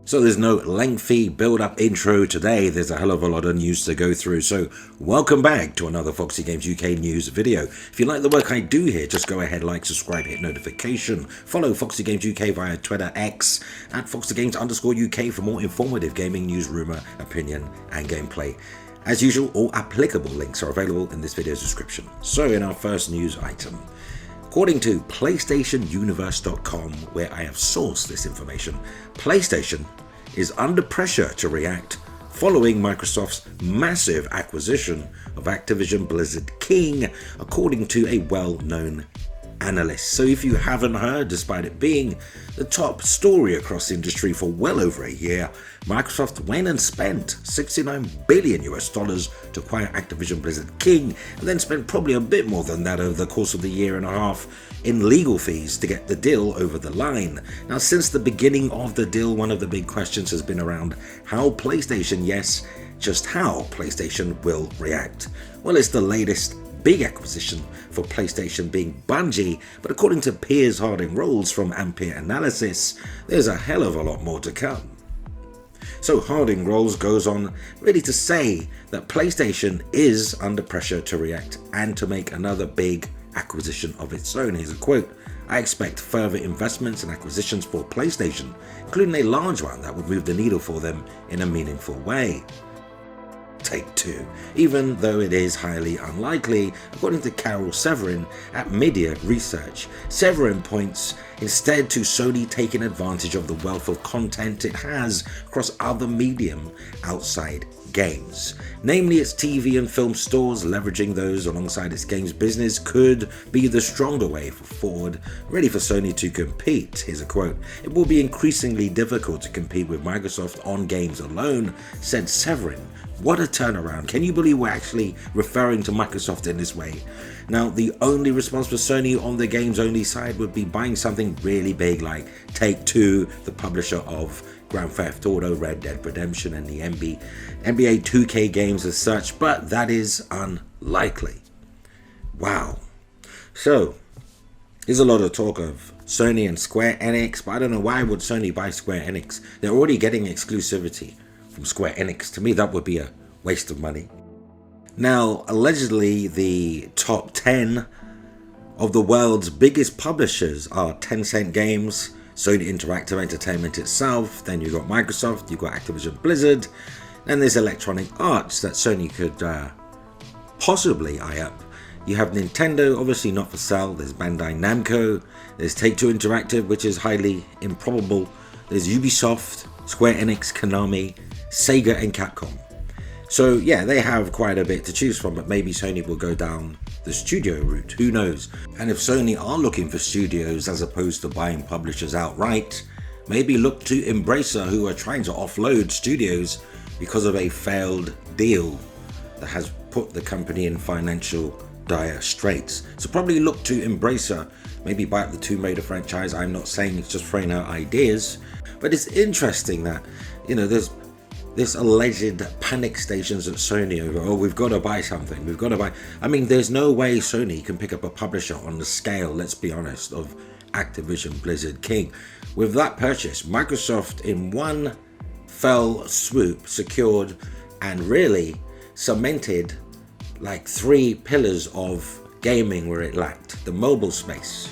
So there's no lengthy build-up intro today, there's a hell of a lot of news to go through, so welcome back to another Foxy Games UK news video. If you like the work I do here, just go ahead, like, subscribe, hit notification, follow Foxy Games UK via Twitter, X, at FoxyGames_UK for more informative gaming news, rumour, opinion, and gameplay. As usual, all applicable links are available in this video's description. So in our first news item, according to PlayStationUniverse.com, where I have sourced this information, PlayStation is under pressure to react following Microsoft's massive acquisition of Activision Blizzard King, according to a well-known analyst. So if you haven't heard, despite it being the top story across the industry for well over a year, Microsoft went and spent $69 billion to acquire Activision Blizzard King, and then spent probably a bit more than that over the course of the year and a half in legal fees to get the deal over the line. Now, since the beginning of the deal, one of the big questions has been around how PlayStation, yes, just how PlayStation will react. Well, it's the latest big acquisition for PlayStation being Bungie, but according to Piers Harding-Rolls from Ampere Analysis, there's a hell of a lot more to come. So Harding-Rolls goes on really to say that PlayStation is under pressure to react and to make another big acquisition of its own. Here's a quote: "I expect further investments and acquisitions for PlayStation, including a large one that would move the needle for them in a meaningful way." Take-Two, even though it is highly unlikely, according to Carol Severin at Media Research. Severin points instead to Sony taking advantage of the wealth of content it has across other medium outside games. Namely, its TV and film stores, leveraging those alongside its games business could be the stronger way forward, ready for Sony to compete. Here's a quote: "It will be increasingly difficult to compete with Microsoft on games alone," said Severin. What a turnaround. Can you believe we're actually referring to Microsoft in this way? Now, the only response for Sony on the games only side would be buying something really big like Take-Two, the publisher of Grand Theft Auto, Red Dead Redemption, and the NBA 2K games as such, but that is unlikely. Wow. So, there's a lot of talk of Sony and Square Enix, but I don't know, why would Sony buy Square Enix? They're already getting exclusivity from Square Enix. To me, that would be a waste of money. Now, allegedly, the top 10 of the world's biggest publishers are Tencent Games, Sony Interactive Entertainment itself, then you've got Microsoft, you've got Activision Blizzard, and there's Electronic Arts that Sony could possibly eye up. You have Nintendo, obviously not for sale, there's Bandai Namco, there's Take-Two Interactive, which is highly improbable, there's Ubisoft, Square Enix, Konami, Sega, and Capcom. So yeah, they have quite a bit to choose from, but maybe Sony will go down the studio route, who knows. And if Sony are looking for studios as opposed to buying publishers outright, maybe look to Embracer, who are trying to offload studios because of a failed deal that has put the company in financial dire straits. So probably look to Embracer, maybe buy up the Tomb Raider franchise. I'm not saying it's just throwing out ideas, but it's interesting that, you know, there's this alleged panic stations at Sony over, oh, we've got to buy something, we've got to buy. I mean, there's no way Sony can pick up a publisher on the scale, let's be honest, of Activision Blizzard King. With that purchase, Microsoft in one fell swoop secured and really cemented like 3 pillars of gaming where it lacked. The mobile space.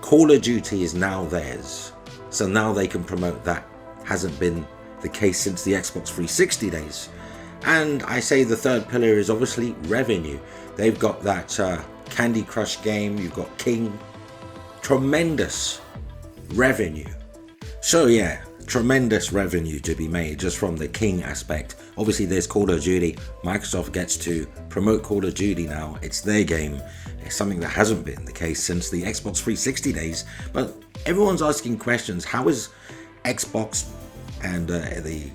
Call of Duty is now theirs. So now they can promote that. Hasn't been the case since the Xbox 360 days. And I say the third pillar is obviously revenue. They've got that Candy Crush game, you've got King. Tremendous revenue. So yeah, tremendous revenue to be made just from the King aspect. Obviously there's Call of Duty. Microsoft gets to promote Call of Duty now. It's their game. It's something that hasn't been the case since the Xbox 360 days. But everyone's asking questions. How is Xbox and the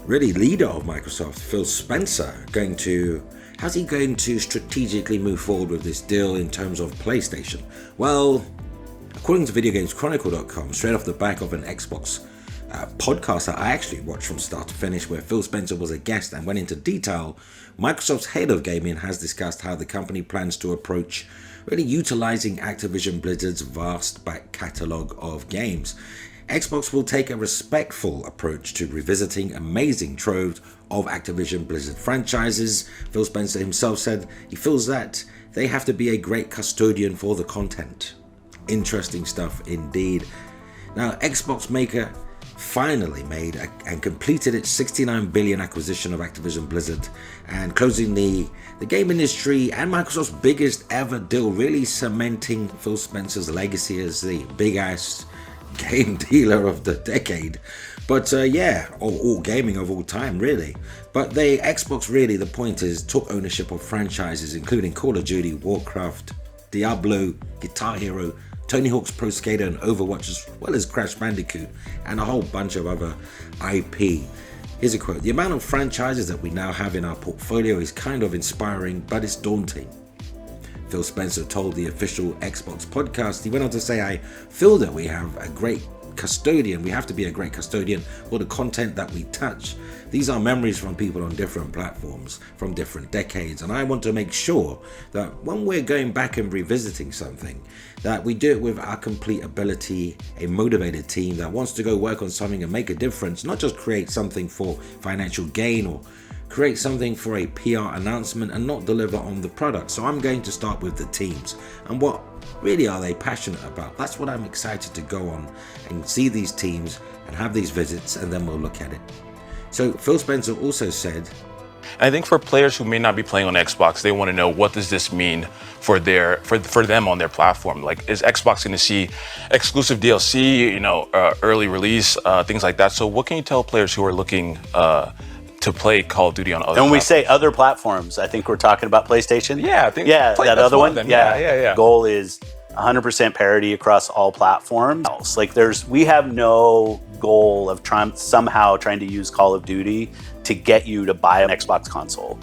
really leader of Microsoft, Phil Spencer, how's he going to strategically move forward with this deal in terms of PlayStation? Well, according to VideoGamesChronicle.com, straight off the back of an Xbox podcast that I actually watched from start to finish, where Phil Spencer was a guest and went into detail, Microsoft's head of gaming has discussed how the company plans to approach really utilizing Activision Blizzard's vast back catalogue of games. Xbox will take a respectful approach to revisiting amazing troves of Activision Blizzard franchises. Phil Spencer himself said he feels that they have to be a great custodian for the content. Interesting stuff indeed. Now, Xbox maker finally made and completed its $69 billion acquisition of Activision Blizzard and closing the game industry and Microsoft's biggest ever deal, really cementing Phil Spencer's legacy as the big ass game dealer of the decade. But all gaming of all time really. But Xbox really, the point is, took ownership of franchises including Call of Duty, Warcraft, Diablo, Guitar Hero, Tony Hawk's Pro Skater and Overwatch, as well as Crash Bandicoot and a whole bunch of other IP. Here's a quote: "The amount of franchises that we now have in our portfolio is kind of inspiring, but it's daunting." Phil Spencer told the official Xbox podcast. He went on to say, "I feel that we have a great custodian. We have to be a great custodian for the content that we touch. These are memories from people on different platforms, from different decades, and I want to make sure that when we're going back and revisiting something, that we do it with our complete ability, a motivated team that wants to go work on something and make a difference, not just create something for financial gain or create something for a PR announcement and not deliver on the product. So I'm going to start with the teams and what really are they passionate about. That's what I'm excited to go on and see these teams and have these visits, and then we'll look at it." So Phil Spencer also said, I think for players who may not be playing on Xbox, they want to know, what does this mean for them on their platform? Like, is Xbox going to see exclusive DLC, early release, things like that? So what can you tell players who are looking to play Call of Duty on other And when we platforms? say other platforms, I think we're talking about PlayStation. Yeah, I think that other one. Yeah. Goal is 100% parity across all platforms. Like we have no goal of somehow trying to use Call of Duty to get you to buy an Xbox console.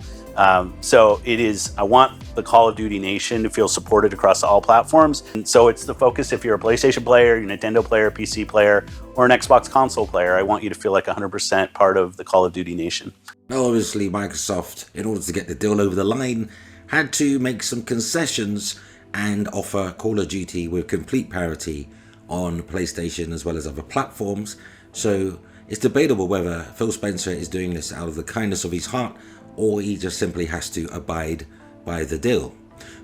So it is, I want the Call of Duty nation to feel supported across all platforms. And so it's the focus. If you're a PlayStation player, you're a Nintendo player, PC player, or an Xbox console player, I want you to feel like 100% part of the Call of Duty nation. Now, obviously, Microsoft, in order to get the deal over the line, had to make some concessions and offer Call of Duty with complete parity on PlayStation as well as other platforms. So it's debatable whether Phil Spencer is doing this out of the kindness of his heart or he just simply has to abide by the deal.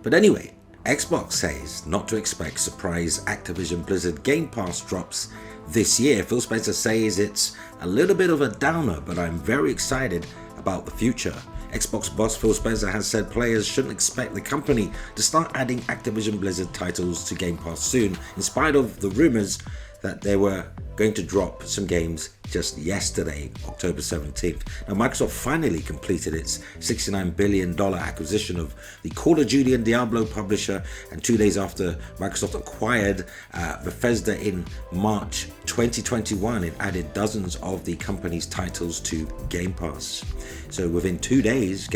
But anyway, Xbox says not to expect surprise Activision Blizzard Game Pass drops this year. Phil Spencer says it's a little bit of a downer, but I'm very excited about the future. Xbox boss Phil Spencer has said players shouldn't expect the company to start adding Activision Blizzard titles to Game Pass soon, in spite of the rumors that they were going to drop some games just yesterday, October 17th. Now, Microsoft finally completed its $69 billion acquisition of the Call of Duty and Diablo publisher, and 2 days after Microsoft acquired Bethesda in March 2021, it added dozens of the company's titles to Game Pass. So within 2 days,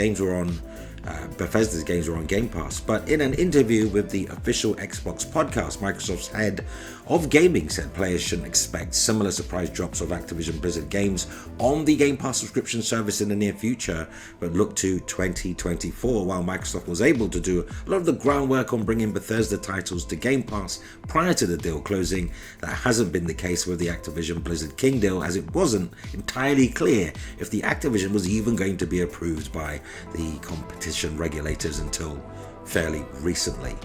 Bethesda's games were on Game Pass. But in an interview with the official Xbox podcast, Microsoft's head of gaming said players shouldn't expect similar surprise drops of Activision Blizzard games on the Game Pass subscription service in the near future, but look to 2024. While Microsoft was able to do a lot of the groundwork on bringing Bethesda titles to Game Pass prior to the deal closing, that hasn't been the case with the Activision Blizzard King deal, as it wasn't entirely clear if the Activision was even going to be approved by the competition regulators until fairly recently.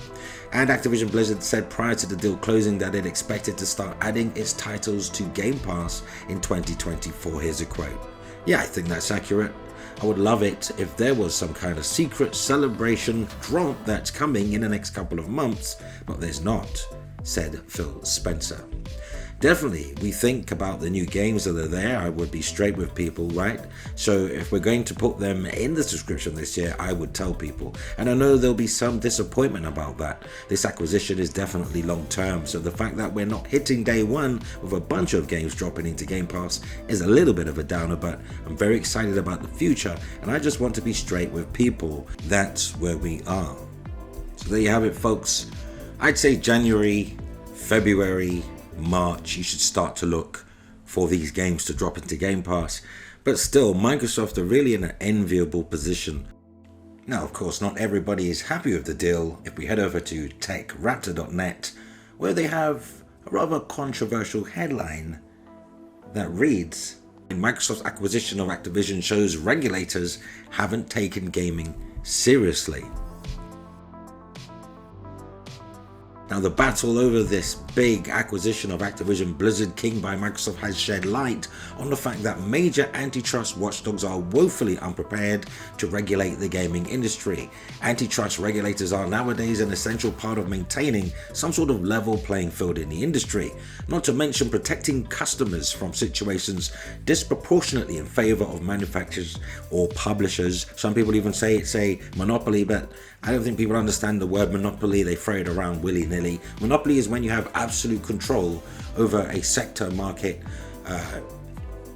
And Activision Blizzard said prior to the deal closing that it expected to start adding its titles to Game Pass in 2024. Here's a quote: "Yeah, I think that's accurate. I would love it if there was some kind of secret celebration drop that's coming in the next couple of months, but there's not," said Phil Spencer. Definitely, we think about the new games that are there. I would be straight with people, right? So if we're going to put them in the subscription this year, I would tell people. And I know there'll be some disappointment about that. This acquisition is definitely long term. So the fact that we're not hitting day one with a bunch of games dropping into Game Pass is a little bit of a downer, but I'm very excited about the future. And I just want to be straight with people. That's where we are. So there you have it, folks. I'd say January, February, March, you should start to look for these games to drop into Game Pass. But still, Microsoft are really in an enviable position. Now, of course, not everybody is happy with the deal. If we head over to techraptor.net, where they have a a rather controversial headline that reads, Microsoft's acquisition of Activision shows regulators haven't taken gaming seriously. Now, the battle over this big acquisition of Activision Blizzard King by Microsoft has shed light on the fact that major antitrust watchdogs are woefully unprepared to regulate the gaming industry. Antitrust regulators are nowadays an essential part of maintaining some sort of level playing field in the industry, not to mention protecting customers from situations disproportionately in favor of manufacturers or publishers. Some people even say it's a monopoly, but I don't think people understand the word monopoly. They throw it around willy-nilly. Monopoly is when you have absolute control over a sector, market,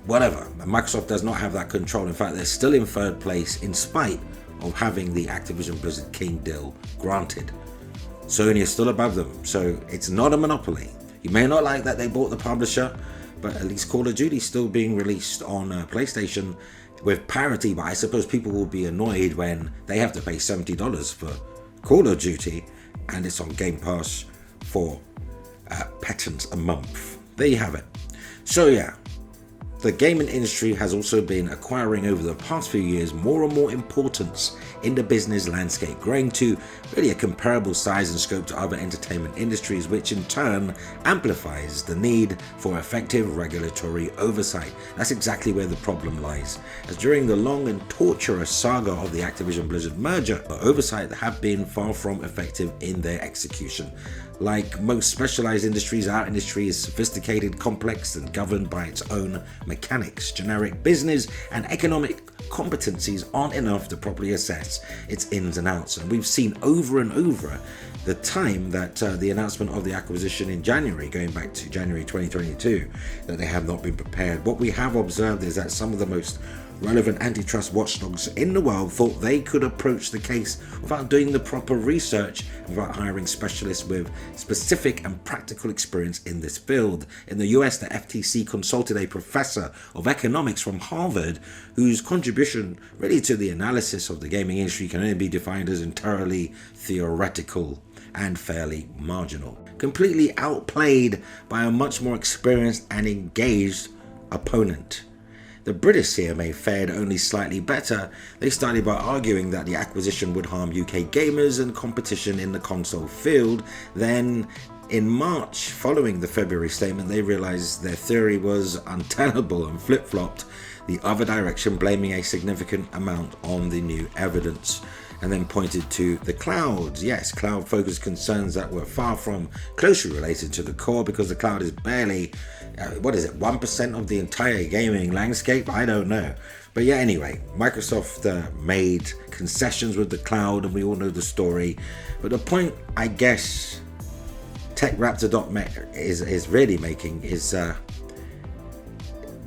whatever. Microsoft does not have that control. In fact, they're still in third place in spite of having the Activision Blizzard King deal granted. Sony is still above them, so it's not a monopoly. You may not like that they bought the publisher, but at least Call of Duty is still being released on PlayStation with parity, but I suppose people will be annoyed when they have to pay $70 for Call of Duty and it's on Game Pass for patents a month. There you have it. So yeah, the gaming industry has also been acquiring over the past few years more and more importance in the business landscape, growing to really a comparable size and scope to other entertainment industries, which in turn amplifies the need for effective regulatory oversight. That's exactly where the problem lies, as during the long and torturous saga of the Activision Blizzard merger, oversight have been far from effective in their execution. Like most specialized industries, our industry is sophisticated, complex, and governed by its own mechanics. Generic business and economic competencies aren't enough to properly assess its ins and outs. And we've seen over and over the time that the announcement of the acquisition in January, going back to January 2022, that they have not been prepared. What we have observed is that some of the most relevant antitrust watchdogs in the world thought they could approach the case without doing the proper research, without hiring specialists with specific and practical experience in this field. In the US, the FTC consulted a professor of economics from Harvard, whose contribution really to the analysis of the gaming industry can only be defined as entirely theoretical and fairly marginal, completely outplayed by a much more experienced and engaged opponent. The British CMA fared only slightly better. They started by arguing that the acquisition would harm UK gamers and competition in the console field. Then, in March, following the February statement, they realized their theory was untenable and flip-flopped the other direction, blaming a significant amount on the new evidence, and then pointed to the clouds. Yes, cloud-focused concerns that were far from closely related to the core, because the cloud is barely, 1% of the entire gaming landscape? I don't know. But yeah, anyway, Microsoft made concessions with the cloud, and we all know the story. But the point, I guess, TechRaptor.net is really making is a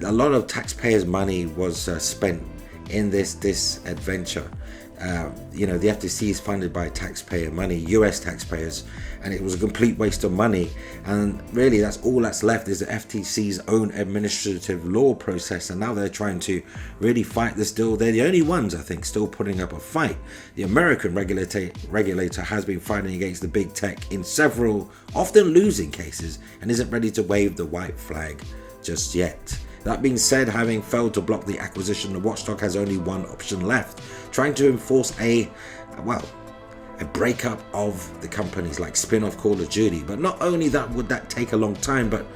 lot of taxpayers' money was spent in this adventure. The FTC is funded by taxpayer money, US taxpayers, and it was a complete waste of money. And really, that's all that's left is the FTC's own administrative law process. And now they're trying to really fight this deal. They're the only ones, I think, still putting up a fight. The American regulator has been fighting against the big tech in several, often losing cases, and isn't ready to wave the white flag just yet. That being said, having failed to block the acquisition, the watchdog has only one option left: trying to enforce a breakup of the companies, like spin-off Call of Duty. But not only that would that take a long time, but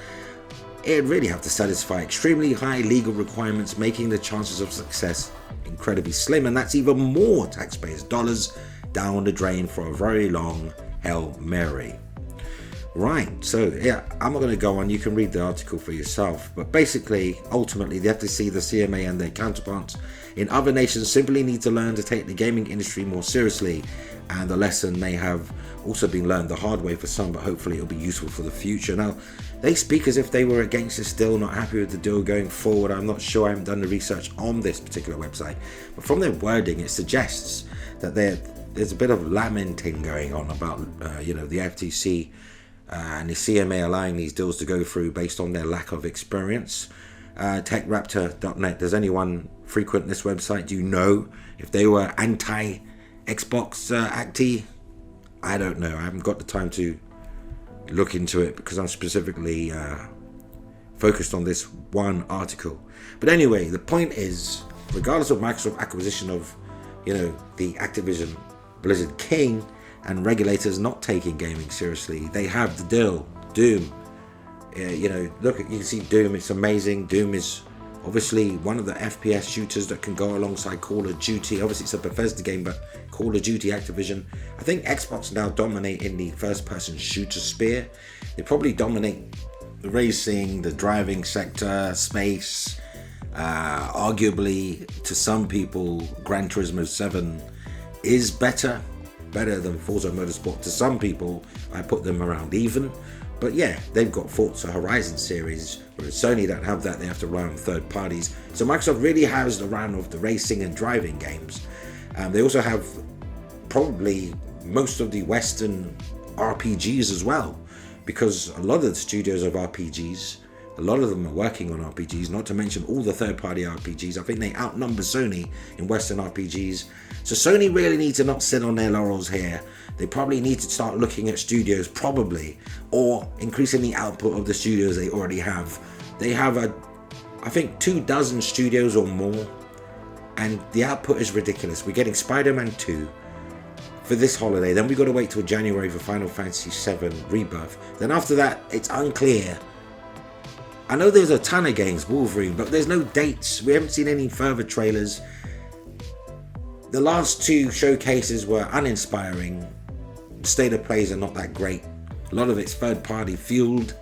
it'd really have to satisfy extremely high legal requirements, making the chances of success incredibly slim. And that's even more taxpayers' dollars down the drain for a very long Hail Mary. Right, so yeah, I'm not going to go on. You can read the article for yourself. But basically, ultimately, the FTC, the CMA, and their counterparts in other nations simply need to learn to take the gaming industry more seriously. And the lesson may have also been learned the hard way for some, but hopefully it'll be useful for the future. Now, they speak as if they were against it still, not happy with the deal going forward. I'm not sure, I haven't done the research on this particular website. But from their wording, it suggests that there's a bit of lamenting going on about, the FTC and the CMA allowing these deals to go through based on their lack of experience. TechRaptor.net, does anyone frequent this website? Do you know if they were anti-Xbox Acti? I don't know. I haven't got the time to look into it because I'm specifically focused on this one article. But anyway, the point is, regardless of Microsoft acquisition of, the Activision Blizzard King and regulators not taking gaming seriously, they have the deal. Doom. Look, you can see Doom. It's amazing. Doom is obviously one of the FPS shooters that can go alongside Call of Duty. Obviously, it's a Bethesda game, but Call of Duty, Activision. I think Xbox now dominate in the first-person shooter sphere. They probably dominate the racing, the driving sector, space. Arguably, to some people, Gran Turismo 7 is better than Forza Motorsport. To some people, I put them around even. But yeah, they've got Forza Horizon series, whereas Sony don't have that. They have to rely on third parties. So Microsoft really has the run of the racing and driving games. They also have probably most of the Western RPGs as well, because a lot of the studios of RPGs, a lot of them are working on RPGs, not to mention all the third-party RPGs. I think they outnumber Sony in Western RPGs. So Sony really needs to not sit on their laurels here. They probably need to start looking at studios, or increasing the output of the studios they already have. They have, I think, 24 studios or more, and the output is ridiculous. We're getting Spider-Man 2 for this holiday. Then we got to wait till January for Final Fantasy VII Rebirth. Then after that, it's unclear. I know there's a ton of games, Wolverine, but there's no dates. We haven't seen any further trailers. The last two showcases were uninspiring. The state of plays are not that great. A lot of it's third-party fueled.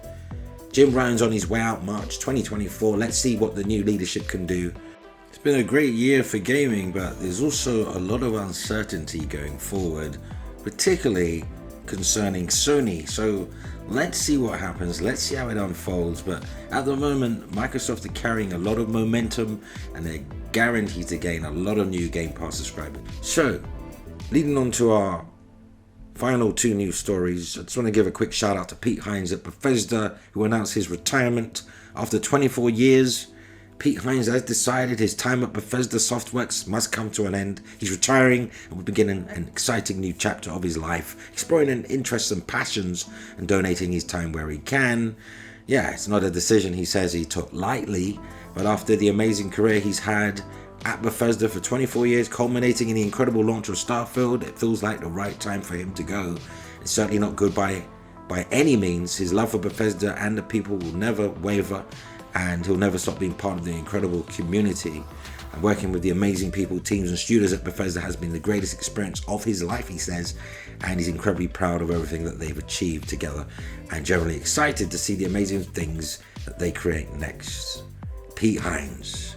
Jim Ryan's on his way out March 2024. Let's see what the new leadership can do. It's been a great year for gaming, but there's also a lot of uncertainty going forward, particularly concerning Sony. So let's see what happens. Let's see how it unfolds. But at the moment, Microsoft are carrying a lot of momentum, and they're guaranteed to gain a lot of new Game Pass subscribers. So, leading on to our final two news stories, I just want to give a quick shout out to Pete Hines at Bethesda, who announced his retirement after 24 years. Pete Hines has decided his time at Bethesda Softworks must come to an end. He's retiring and will begin an exciting new chapter of his life, exploring an interests and passions and donating his time where he can. Yeah, it's not a decision he says he took lightly, but after the amazing career he's had at Bethesda for 24 years, culminating in the incredible launch of Starfield, it feels like the right time for him to go. It's certainly not goodbye by any means. His love for Bethesda and the people will never waver, and he'll never stop being part of the incredible community. And working with the amazing people, teams and studios at Bethesda has been the greatest experience of his life, he says, and he's incredibly proud of everything that they've achieved together and generally excited to see the amazing things that they create next. Pete Hines.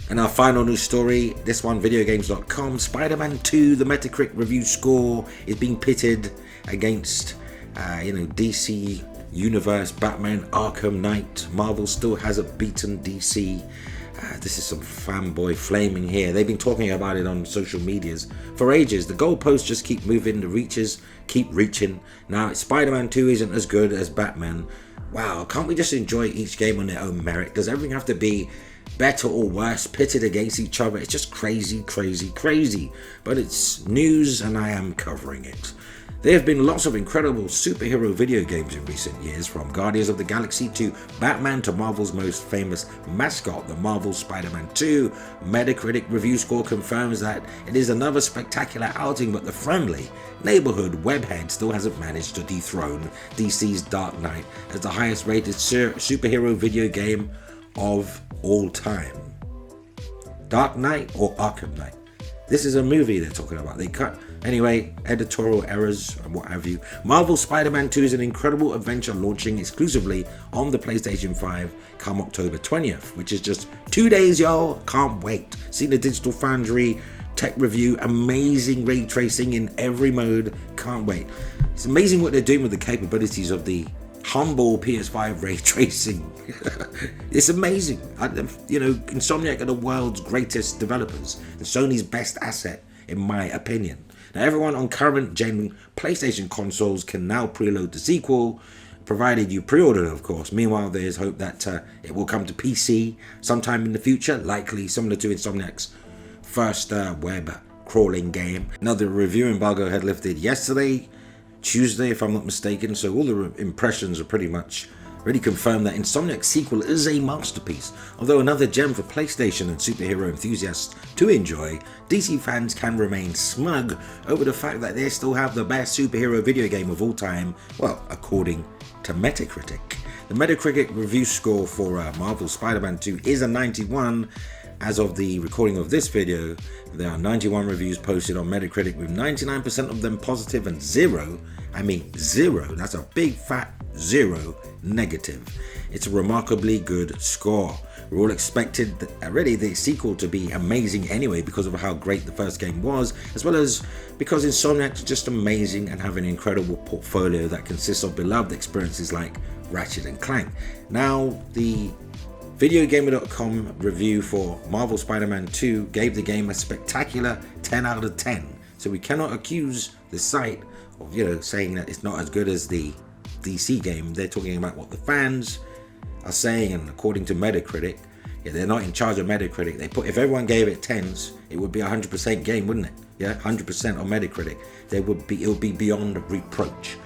And our final news story, this one, videogames.com, Spider-Man 2, the Metacritic review score is being pitted against, DC Universe, Batman, Arkham Knight. Marvel still hasn't beaten DC. This is some fanboy flaming here. They've been talking about it on social medias for ages. The goalposts just keep moving, the reaches keep reaching. Now, Spider-Man 2 isn't as good as Batman. Wow, can't we just enjoy each game on their own merit? Does everything have to be better or worse, pitted against each other? It's just crazy, crazy, crazy. But it's news and I am covering it. There have been lots of incredible superhero video games in recent years, from Guardians of the Galaxy to Batman to Marvel's most famous mascot, the Marvel Spider-Man 2. Metacritic review score confirms that it is another spectacular outing, but the friendly neighborhood webhead still hasn't managed to dethrone DC's Dark Knight as the highest rated superhero video game of all time. Dark Knight or Arkham Knight? This is a movie they're talking about. They cut, anyway, editorial errors and what have you. Marvel Spider-Man 2 is an incredible adventure launching exclusively on the PlayStation 5 come October 20th, which is just 2 days, y'all. Can't wait. See the Digital Foundry tech review. Amazing ray tracing in every mode. Can't wait. It's amazing what they're doing with the capabilities of the humble PS5 ray tracing. It's amazing. Insomniac are the world's greatest developers and Sony's best asset, in my opinion. Now, everyone on current gen PlayStation consoles can now preload the sequel, provided you pre-order it, of course. Meanwhile, there's hope that it will come to PC sometime in the future, likely similar to Insomniac's first web crawling game. Another review embargo had lifted yesterday, Tuesday, if I'm not mistaken. So all the impressions are pretty much already confirmed that Insomniac's sequel is a masterpiece. Although another gem for PlayStation and superhero enthusiasts to enjoy, DC fans can remain smug over the fact that they still have the best superhero video game of all time, well, according to Metacritic. The Metacritic review score for Marvel Spider-Man 2 is a 91. As of the recording of this video, there are 91 reviews posted on Metacritic, with 99% of them positive and zero, that's a big fat zero, negative. It's a remarkably good score. We all expected already the sequel to be amazing anyway because of how great the first game was, as well as because Insomniac is just amazing and have an incredible portfolio that consists of beloved experiences like Ratchet and Clank. Now, the Videogamer.com review for Marvel Spider-Man 2 gave the game a spectacular 10 out of 10. So we cannot accuse the site of, saying that it's not as good as the DC game. They're talking about what the fans are saying, and according to Metacritic, they're not in charge of Metacritic. If everyone gave it 10s, it would be a 100% game, wouldn't it? 100% on Metacritic. It would be beyond reproach.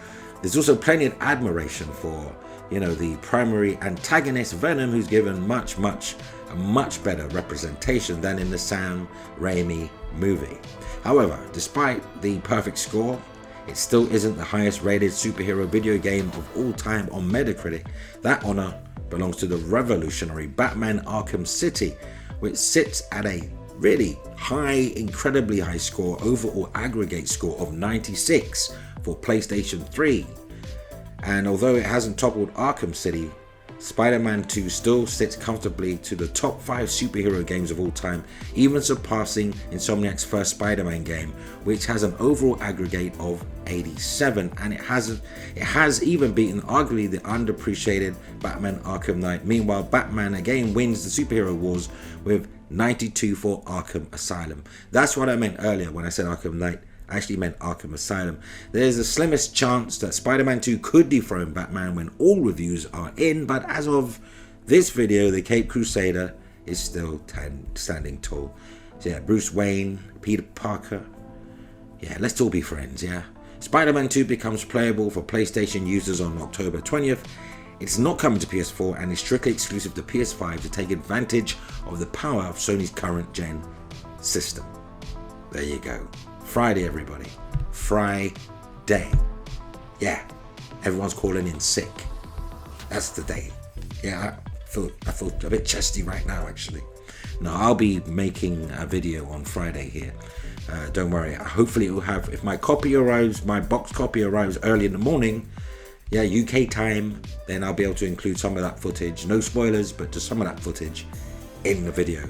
There's also plenty of admiration for the primary antagonist Venom, who's given a much better representation than in the Sam Raimi movie. However, despite the perfect score, it still isn't the highest rated superhero video game of all time on Metacritic. That honor belongs to the revolutionary Batman Arkham City, which sits at a really high, incredibly high score, overall aggregate score of 96 for PlayStation 3. And although it hasn't toppled Arkham City, Spider-Man 2 still sits comfortably to the top 5 superhero games of all time, even surpassing Insomniac's first Spider-Man game, which has an overall aggregate of 87, and it has even beaten arguably the underappreciated Batman Arkham Knight. Meanwhile, Batman again wins the superhero wars with 92 for Arkham Asylum. That's what I meant earlier when I said Arkham Knight. I actually meant Arkham Asylum. There's the slimmest chance that Spider-Man 2 could dethrone Batman when all reviews are in, but as of this video, the Cape Crusader is still standing tall. So Bruce Wayne, Peter Parker, let's all be friends, Spider-Man 2 becomes playable for PlayStation users on October 20th. It's not coming to PS4 and is strictly exclusive to PS5 to take advantage of the power of Sony's current gen system. There you go. Friday, everybody. Friday. Everyone's calling in sick. That's the day. I feel a bit chesty right now, actually. No, I'll be making a video on Friday here. Don't worry. Hopefully it will have, if my box copy arrives early in the morning, UK time, then I'll be able to include some of that footage. No spoilers, but just some of that footage in the video.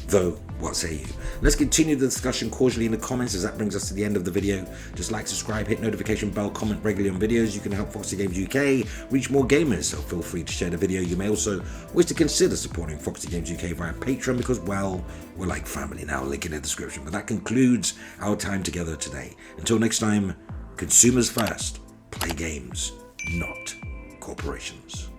Though, what say you? Let's continue the discussion causally in the comments, as that brings us to the end of the video. Just like, subscribe, hit notification bell, comment regularly on videos. You can help Foxy Games UK reach more gamers, so feel free to share the video. You may also wish to consider supporting Foxy Games UK via Patreon because, well, we're like family now, link in the description. But that concludes our time together today. Until next time, consumers first, play games, not corporations.